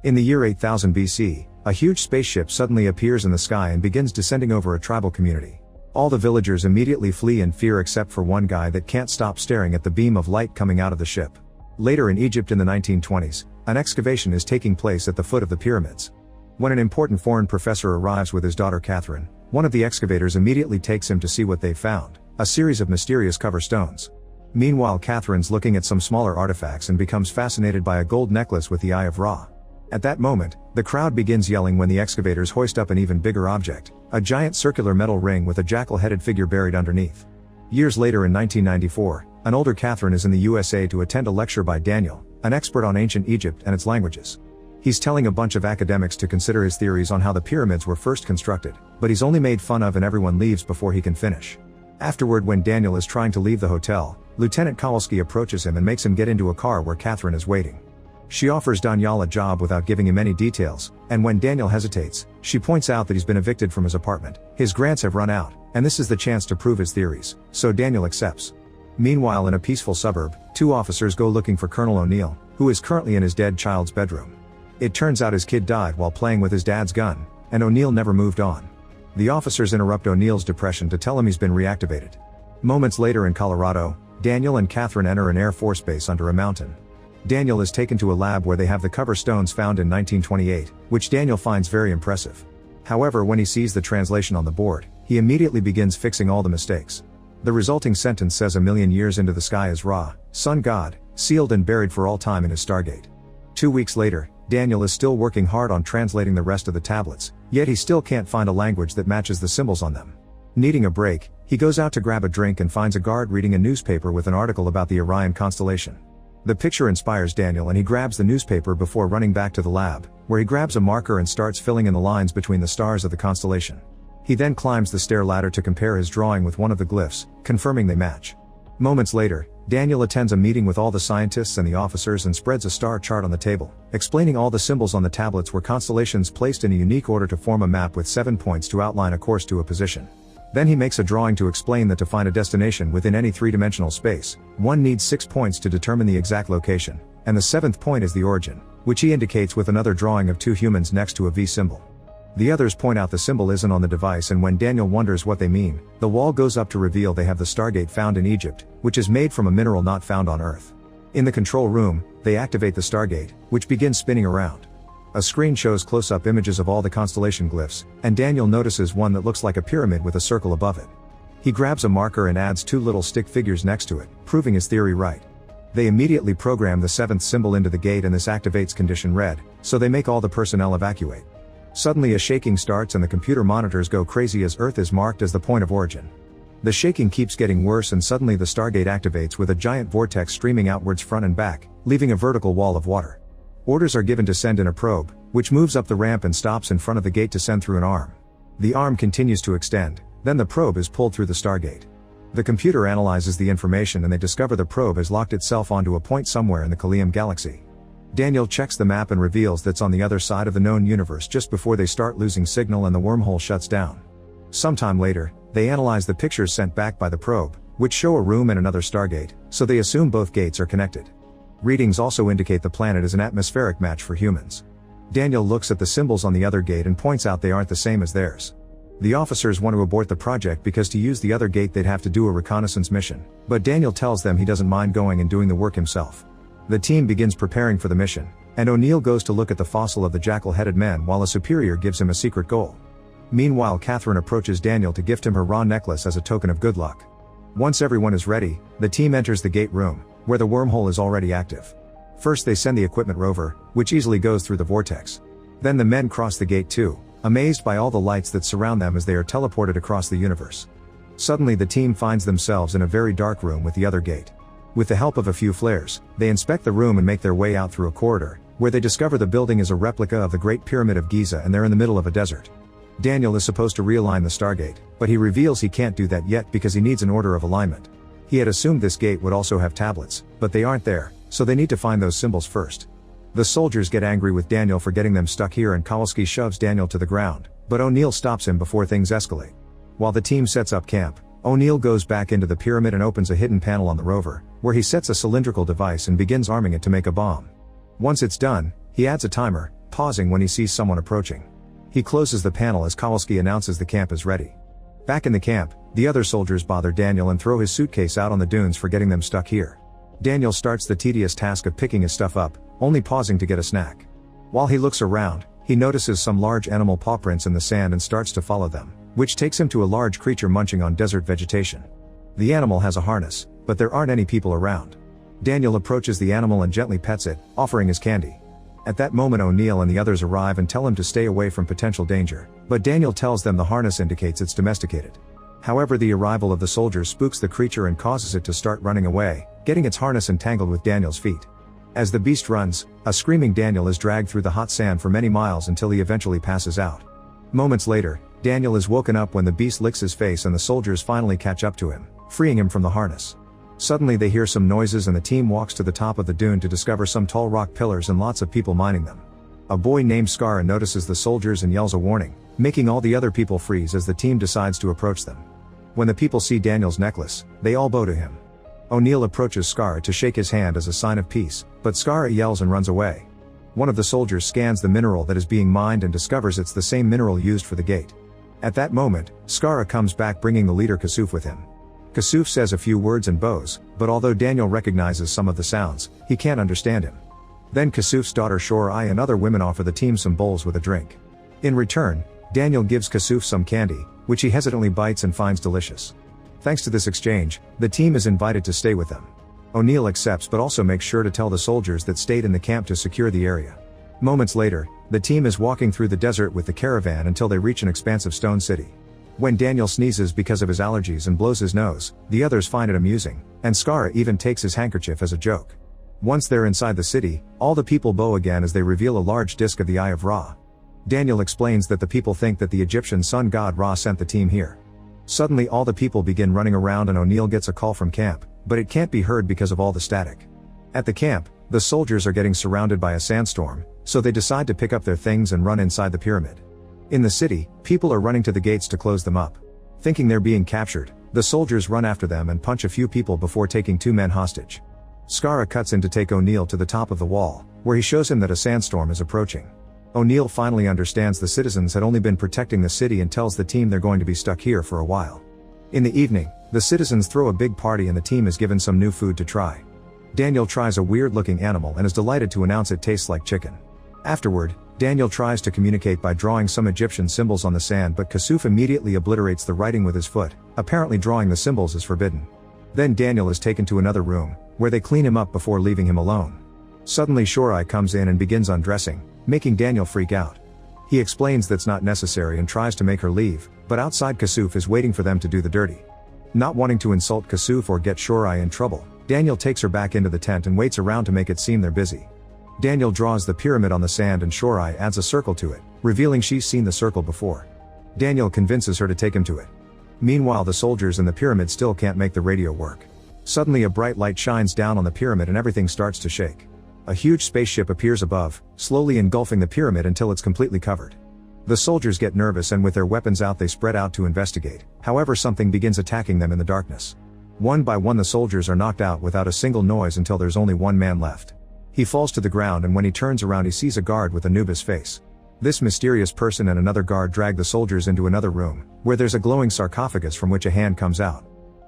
In the year 8000 BC, a huge spaceship suddenly appears in the sky and begins descending over a tribal community. All the villagers immediately flee in fear except for one guy that can't stop staring at the beam of light coming out of the ship. Later in Egypt in the 1920s, an excavation is taking place at the foot of the pyramids. When an important foreign professor arrives with his daughter Catherine, one of the excavators immediately takes him to see what they've found, a series of mysterious cover stones. Meanwhile, Catherine's looking at some smaller artifacts and becomes fascinated by a gold necklace with the Eye of Ra. At that moment, the crowd begins yelling when the excavators hoist up an even bigger object, a giant circular metal ring with a jackal-headed figure buried underneath. Years later in 1994, an older Catherine is in the USA to attend a lecture by Daniel, an expert on ancient Egypt and its languages. He's telling a bunch of academics to consider his theories on how the pyramids were first constructed, but he's only made fun of and everyone leaves before he can finish. Afterward, when Daniel is trying to leave the hotel, Lieutenant Kowalski approaches him and makes him get into a car where Catherine is waiting. She offers Daniel a job without giving him any details, and when Daniel hesitates, she points out that he's been evicted from his apartment, his grants have run out, and this is the chance to prove his theories, so Daniel accepts. Meanwhile, in a peaceful suburb, two officers go looking for Colonel O'Neill, who is currently in his dead child's bedroom. It turns out his kid died while playing with his dad's gun, and O'Neill never moved on. The officers interrupt O'Neill's depression to tell him he's been reactivated. Moments later in Colorado, Daniel and Catherine enter an Air Force base under a mountain. Daniel is taken to a lab where they have the cover stones found in 1928, which Daniel finds very impressive. However, when he sees the translation on the board, he immediately begins fixing all the mistakes. The resulting sentence says 1,000,000 years into the sky is Ra, sun god, sealed and buried for all time in his Stargate. 2 weeks later, Daniel is still working hard on translating the rest of the tablets, yet he still can't find a language that matches the symbols on them. Needing a break, he goes out to grab a drink and finds a guard reading a newspaper with an article about the Orion constellation. The picture inspires Daniel and he grabs the newspaper before running back to the lab, where he grabs a marker and starts filling in the lines between the stars of the constellation. He then climbs the stair ladder to compare his drawing with one of the glyphs, confirming they match. Moments later, Daniel attends a meeting with all the scientists and the officers and spreads a star chart on the table, explaining all the symbols on the tablets were constellations placed in a unique order to form a map with 7 points to outline a course to a position. Then he makes a drawing to explain that to find a destination within any three-dimensional space, one needs 6 points to determine the exact location, and the 7th point is the origin, which he indicates with another drawing of 2 humans next to a V symbol. The others point out the symbol isn't on the device, and when Daniel wonders what they mean, the wall goes up to reveal they have the Stargate found in Egypt, which is made from a mineral not found on Earth. In the control room, they activate the Stargate, which begins spinning around. A screen shows close-up images of all the constellation glyphs, and Daniel notices one that looks like a pyramid with a circle above it. He grabs a marker and adds 2 little stick figures next to it, proving his theory right. They immediately program the 7th symbol into the gate and this activates condition red, so they make all the personnel evacuate. Suddenly a shaking starts and the computer monitors go crazy as Earth is marked as the point of origin. The shaking keeps getting worse and suddenly the Stargate activates with a giant vortex streaming outwards front and back, leaving a vertical wall of water. Orders are given to send in a probe, which moves up the ramp and stops in front of the gate to send through an arm. The arm continues to extend, then the probe is pulled through the Stargate. The computer analyzes the information and they discover the probe has locked itself onto a point somewhere in the Kalium galaxy. Daniel checks the map and reveals that's on the other side of the known universe just before they start losing signal and the wormhole shuts down. Sometime later, they analyze the pictures sent back by the probe, which show a room and another Stargate, so they assume both gates are connected. Readings also indicate the planet is an atmospheric match for humans. Daniel looks at the symbols on the other gate and points out they aren't the same as theirs. The officers want to abort the project because to use the other gate they'd have to do a reconnaissance mission, but Daniel tells them he doesn't mind going and doing the work himself. The team begins preparing for the mission, and O'Neill goes to look at the fossil of the jackal-headed man while a superior gives him a secret goal. Meanwhile, Catherine approaches Daniel to gift him her Ra necklace as a token of good luck. Once everyone is ready, the team enters the gate room, where the wormhole is already active. First they send the equipment rover, which easily goes through the vortex. Then the men cross the gate too, amazed by all the lights that surround them as they are teleported across the universe. Suddenly the team finds themselves in a very dark room with the other gate. With the help of a few flares, they inspect the room and make their way out through a corridor, where they discover the building is a replica of the Great Pyramid of Giza and they're in the middle of a desert. Daniel is supposed to realign the Stargate, but he reveals he can't do that yet because he needs an order of alignment. He had assumed this gate would also have tablets, but they aren't there, so they need to find those symbols first. The soldiers get angry with Daniel for getting them stuck here and Kowalski shoves Daniel to the ground, but O'Neill stops him before things escalate. While the team sets up camp, O'Neill goes back into the pyramid and opens a hidden panel on the rover, where he sets a cylindrical device and begins arming it to make a bomb. Once it's done, he adds a timer, pausing when he sees someone approaching. He closes the panel as Kowalski announces the camp is ready. Back in the camp, the other soldiers bother Daniel and throw his suitcase out on the dunes for getting them stuck here. Daniel starts the tedious task of picking his stuff up, only pausing to get a snack. While he looks around, he notices some large animal paw prints in the sand and starts to follow them, which takes him to a large creature munching on desert vegetation. The animal has a harness, but there aren't any people around. Daniel approaches the animal and gently pets it, offering his candy. At that moment O'Neill and the others arrive and tell him to stay away from potential danger, but Daniel tells them the harness indicates it's domesticated. However, the arrival of the soldiers spooks the creature and causes it to start running away, getting its harness entangled with Daniel's feet. As the beast runs, a screaming Daniel is dragged through the hot sand for many miles until he eventually passes out. Moments later, Daniel is woken up when the beast licks his face and the soldiers finally catch up to him, freeing him from the harness. Suddenly they hear some noises and the team walks to the top of the dune to discover some tall rock pillars and lots of people mining them. A boy named Skara notices the soldiers and yells a warning, making all the other people freeze as the team decides to approach them. When the people see Daniel's necklace, they all bow to him. O'Neill approaches Skara to shake his hand as a sign of peace, but Skara yells and runs away. One of the soldiers scans the mineral that is being mined and discovers it's the same mineral used for the gate. At that moment, Skara comes back bringing the leader Kasuf with him. Kasuf says a few words and bows, but although Daniel recognizes some of the sounds, he can't understand him. Then Kasuf's daughter Shorai and other women offer the team some bowls with a drink. In return, Daniel gives Kasuf some candy, which he hesitantly bites and finds delicious. Thanks to this exchange, the team is invited to stay with them. O'Neill accepts but also makes sure to tell the soldiers that stayed in the camp to secure the area. Moments later, the team is walking through the desert with the caravan until they reach an expansive stone city. When Daniel sneezes because of his allergies and blows his nose, the others find it amusing, and Skara even takes his handkerchief as a joke. Once they're inside the city, all the people bow again as they reveal a large disk of the Eye of Ra. Daniel explains that the people think that the Egyptian sun god Ra sent the team here. Suddenly all the people begin running around and O'Neill gets a call from camp, but it can't be heard because of all the static. At the camp, the soldiers are getting surrounded by a sandstorm, so they decide to pick up their things and run inside the pyramid. In the city, people are running to the gates to close them up. Thinking they're being captured, the soldiers run after them and punch a few people before taking 2 men hostage. Skara cuts in to take O'Neill to the top of the wall, where he shows him that a sandstorm is approaching. O'Neill finally understands the citizens had only been protecting the city and tells the team they're going to be stuck here for a while. In the evening, the citizens throw a big party and the team is given some new food to try. Daniel tries a weird-looking animal and is delighted to announce it tastes like chicken. Afterward, Daniel tries to communicate by drawing some Egyptian symbols on the sand, but Kasuf immediately obliterates the writing with his foot, apparently drawing the symbols is forbidden. Then Daniel is taken to another room, where they clean him up before leaving him alone. Suddenly Shorai comes in and begins undressing, making Daniel freak out. He explains that's not necessary and tries to make her leave, but outside Kasuf is waiting for them to do the dirty. Not wanting to insult Kasuf or get Shorai in trouble, Daniel takes her back into the tent and waits around to make it seem they're busy. Daniel draws the pyramid on the sand and Shorai adds a circle to it, revealing she's seen the circle before. Daniel convinces her to take him to it. Meanwhile, the soldiers in the pyramid still can't make the radio work. Suddenly a bright light shines down on the pyramid and everything starts to shake. A huge spaceship appears above, slowly engulfing the pyramid until it's completely covered. The soldiers get nervous and with their weapons out they spread out to investigate, however something begins attacking them in the darkness. One by one the soldiers are knocked out without a single noise until there's only one man left. He falls to the ground and when he turns around he sees a guard with Anubis face. This mysterious person and another guard drag the soldiers into another room, where there's a glowing sarcophagus from which a hand comes out.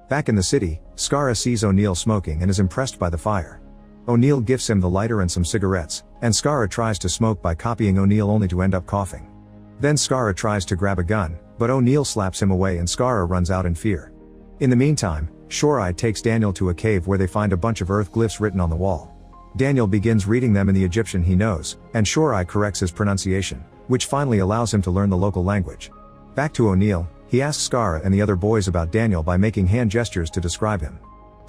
Back in the city, Skara sees O'Neill smoking and is impressed by the fire. O'Neill gifts him the lighter and some cigarettes, and Skara tries to smoke by copying O'Neill only to end up coughing. Then Skara tries to grab a gun, but O'Neill slaps him away and Skara runs out in fear. In the meantime, Shorai takes Daniel to a cave where they find a bunch of earth glyphs written on the wall. Daniel begins reading them in the Egyptian he knows, and Shorai corrects his pronunciation, which finally allows him to learn the local language. Back to O'Neill, he asks Skara and the other boys about Daniel by making hand gestures to describe him.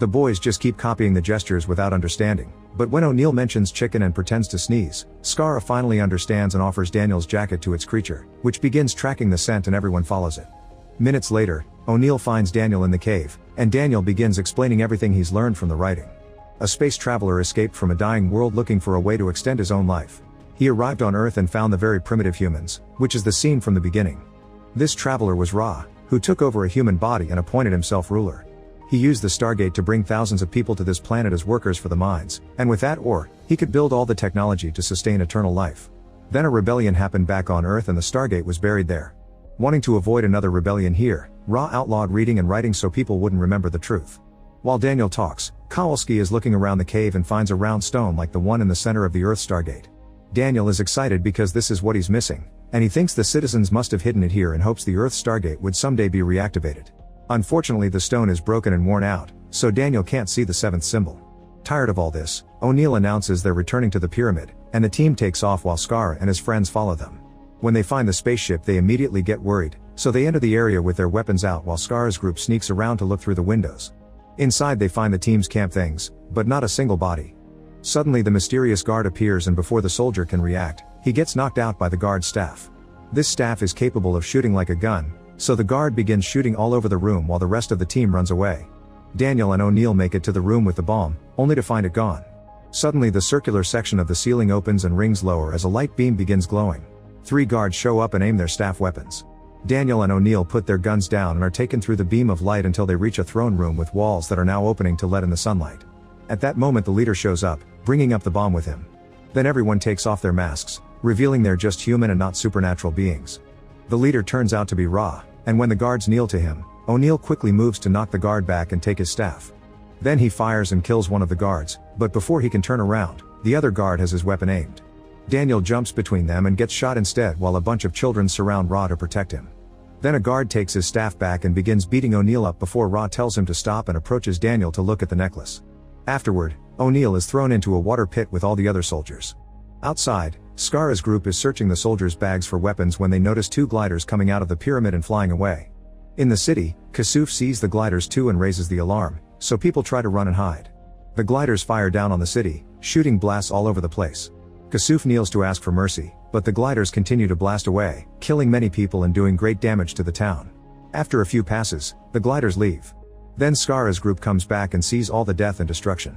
The boys just keep copying the gestures without understanding, but when O'Neill mentions chicken and pretends to sneeze, Skara finally understands and offers Daniel's jacket to its creature, which begins tracking the scent and everyone follows it. Minutes later, O'Neill finds Daniel in the cave, and Daniel begins explaining everything he's learned from the writing. A space traveler escaped from a dying world looking for a way to extend his own life. He arrived on Earth and found the very primitive humans, which is the scene from the beginning. This traveler was Ra, who took over a human body and appointed himself ruler. He used the Stargate to bring thousands of people to this planet as workers for the mines, and with that ore, he could build all the technology to sustain eternal life. Then a rebellion happened back on Earth and the Stargate was buried there. Wanting to avoid another rebellion here, Ra outlawed reading and writing so people wouldn't remember the truth. While Daniel talks, Kowalski is looking around the cave and finds a round stone like the one in the center of the Earth Stargate. Daniel is excited because this is what he's missing, and he thinks the citizens must have hidden it here in hopes the Earth Stargate would someday be reactivated. Unfortunately, the stone is broken and worn out, so Daniel can't see the seventh symbol. Tired of all this, O'Neill announces they're returning to the pyramid, and the team takes off while Scar and his friends follow them. When they find the spaceship, they immediately get worried, so they enter the area with their weapons out while Scar's group sneaks around to look through the windows. Inside they find the team's camp things, but not a single body. Suddenly the mysterious guard appears, and before the soldier can react, he gets knocked out by the guard's staff. This staff is capable of shooting like a gun, so the guard begins shooting all over the room while the rest of the team runs away. Daniel and O'Neill make it to the room with the bomb, only to find it gone. Suddenly the circular section of the ceiling opens and rings lower as a light beam begins glowing. 3 guards show up and aim their staff weapons. Daniel and O'Neill put their guns down and are taken through the beam of light until they reach a throne room with walls that are now opening to let in the sunlight. At that moment the leader shows up, bringing up the bomb with him. Then everyone takes off their masks, revealing they're just human and not supernatural beings. The leader turns out to be Ra, and when the guards kneel to him, O'Neill quickly moves to knock the guard back and take his staff. Then he fires and kills one of the guards, but before he can turn around, the other guard has his weapon aimed. Daniel jumps between them and gets shot instead while a bunch of children surround Ra to protect him. Then a guard takes his staff back and begins beating O'Neill up before Ra tells him to stop and approaches Daniel to look at the necklace. Afterward, O'Neill is thrown into a water pit with all the other soldiers. Outside, Scar's group is searching the soldiers' bags for weapons when they notice 2 gliders coming out of the pyramid and flying away. In the city, Kasuf sees the gliders too and raises the alarm, so people try to run and hide. The gliders fire down on the city, shooting blasts all over the place. Kasuf kneels to ask for mercy, but the gliders continue to blast away, killing many people and doing great damage to the town. After a few passes, the gliders leave. Then Scar's group comes back and sees all the death and destruction.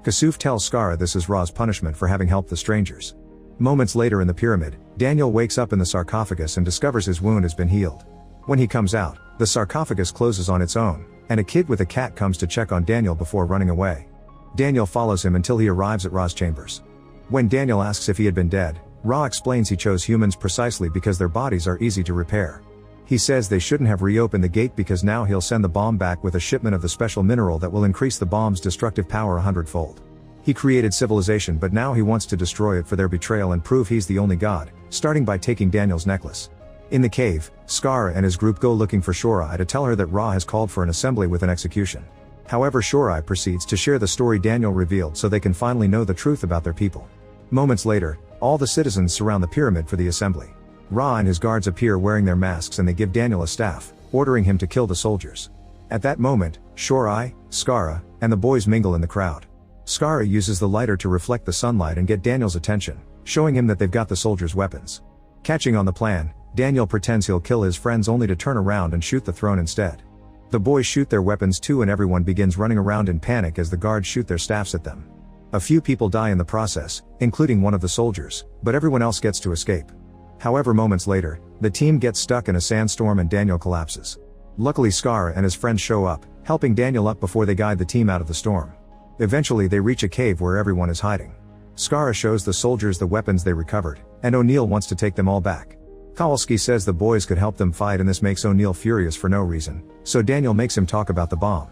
Kasuf tells Scar this is Ra's punishment for having helped the strangers. Moments later in the pyramid, Daniel wakes up in the sarcophagus and discovers his wound has been healed. When he comes out, the sarcophagus closes on its own, and a kid with a cat comes to check on Daniel before running away. Daniel follows him until he arrives at Ra's chambers. When Daniel asks if he had been dead, Ra explains he chose humans precisely because their bodies are easy to repair. He says they shouldn't have reopened the gate because now he'll send the bomb back with a shipment of the special mineral that will increase the bomb's destructive power 100-fold. He created civilization, but now he wants to destroy it for their betrayal and prove he's the only god, starting by taking Daniel's necklace. In the cave, Scar and his group go looking for Shorai to tell her that Ra has called for an assembly with an execution. However, Shorai proceeds to share the story Daniel revealed so they can finally know the truth about their people. Moments later, all the citizens surround the pyramid for the assembly. Ra and his guards appear wearing their masks and they give Daniel a staff, ordering him to kill the soldiers. At that moment, Shorai, Skara, and the boys mingle in the crowd. Skara uses the lighter to reflect the sunlight and get Daniel's attention, showing him that they've got the soldiers' weapons. Catching on the plan, Daniel pretends he'll kill his friends only to turn around and shoot the throne instead. The boys shoot their weapons too and everyone begins running around in panic as the guards shoot their staffs at them. A few people die in the process, including one of the soldiers, but everyone else gets to escape. However, moments later, the team gets stuck in a sandstorm and Daniel collapses. Luckily, Skara and his friends show up, helping Daniel up before they guide the team out of the storm. Eventually they reach a cave where everyone is hiding. Skara shows the soldiers the weapons they recovered, and O'Neill wants to take them all back. Kowalski says the boys could help them fight and this makes O'Neill furious for no reason, so Daniel makes him talk about the bomb.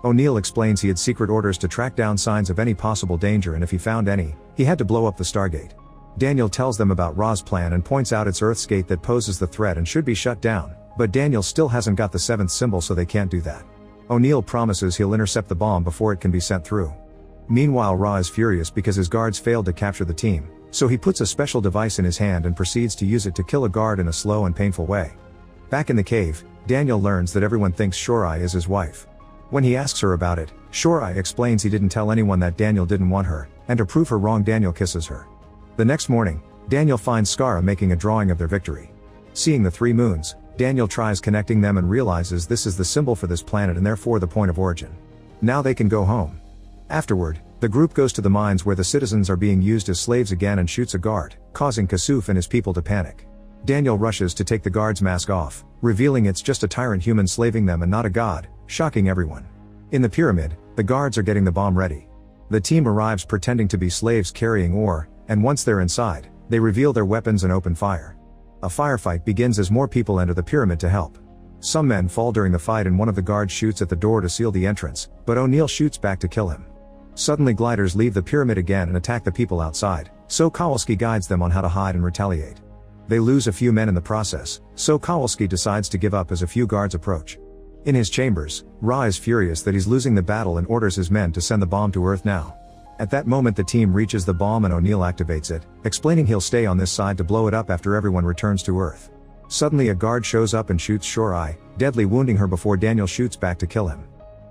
O'Neill explains he had secret orders to track down signs of any possible danger and if he found any, he had to blow up the Stargate. Daniel tells them about Ra's plan and points out it's Earth's gate that poses the threat and should be shut down, but Daniel still hasn't got the 7th symbol so they can't do that. O'Neill promises he'll intercept the bomb before it can be sent through. Meanwhile, Ra is furious because his guards failed to capture the team, so he puts a special device in his hand and proceeds to use it to kill a guard in a slow and painful way. Back in the cave, Daniel learns that everyone thinks Shorai is his wife. When he asks her about it, Shorai explains he didn't tell anyone that Daniel didn't want her, and to prove her wrong Daniel kisses her. The next morning, Daniel finds Skara making a drawing of their victory. Seeing the 3 moons, Daniel tries connecting them and realizes this is the symbol for this planet and therefore the point of origin. Now they can go home. Afterward, the group goes to the mines where the citizens are being used as slaves again and shoots a guard, causing Kasuf and his people to panic. Daniel rushes to take the guard's mask off, revealing it's just a tyrant human slaving them and not a god, shocking everyone. In the pyramid, the guards are getting the bomb ready. The team arrives pretending to be slaves carrying ore, and once they're inside, They reveal their weapons and open fire. A firefight begins as more people enter the pyramid to help. Some men fall during the fight and one of the guards shoots at the door to seal the entrance, but O'Neal shoots back to kill him. Suddenly gliders leave the pyramid again and attack the people outside, so Kowalski guides them on how to hide and retaliate. They lose a few men in the process, so Kowalski decides to give up as a few guards approach. In his chambers, Ra is furious that he's losing the battle and orders his men to send the bomb to Earth now. At that moment the team reaches the bomb and O'Neal activates it, explaining he'll stay on this side to blow it up after everyone returns to Earth. Suddenly a guard shows up and shoots Shuri, deadly wounding her before Daniel shoots back to kill him.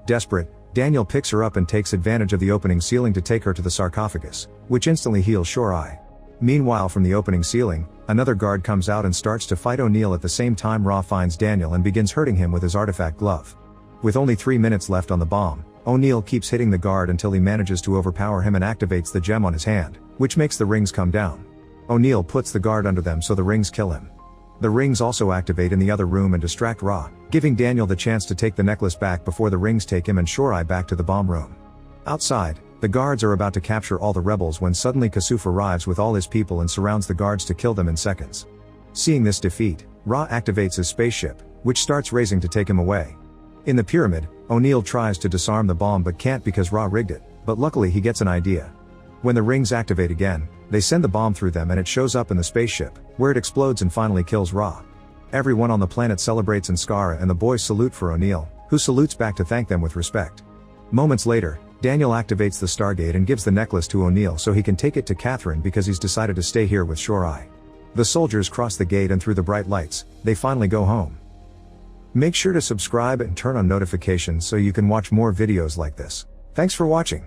Desperate, Daniel picks her up and takes advantage of the opening ceiling to take her to the sarcophagus, which instantly heals Shuri. Meanwhile from the opening ceiling, another guard comes out and starts to fight O'Neal. At the same time Ra finds Daniel and begins hurting him with his artifact glove. With only 3 minutes left on the bomb, O'Neal keeps hitting the guard until he manages to overpower him and activates the gem on his hand, which makes the rings come down. O'Neal puts the guard under them so the rings kill him. The rings also activate in the other room and distract Ra, giving Daniel the chance to take the necklace back before the rings take him and Shuri back to the bomb room. Outside, the guards are about to capture all the rebels when suddenly Kasuf arrives with all his people and surrounds the guards to kill them in seconds. Seeing this defeat, Ra activates his spaceship, which starts racing to take him away. In the pyramid, O'Neal tries to disarm the bomb but can't because Ra rigged it, but luckily he gets an idea. When the rings activate again, they send the bomb through them and it shows up in the spaceship, where it explodes and finally kills Ra. Everyone on the planet celebrates and Skara and the boys salute for O'Neal, who salutes back to thank them with respect. Moments later, Daniel activates the Stargate and gives the necklace to O'Neal so he can take it to Catherine because he's decided to stay here with Shuri. The soldiers cross the gate and through the bright lights, they finally go home. Make sure to subscribe and turn on notifications so you can watch more videos like this. Thanks for watching.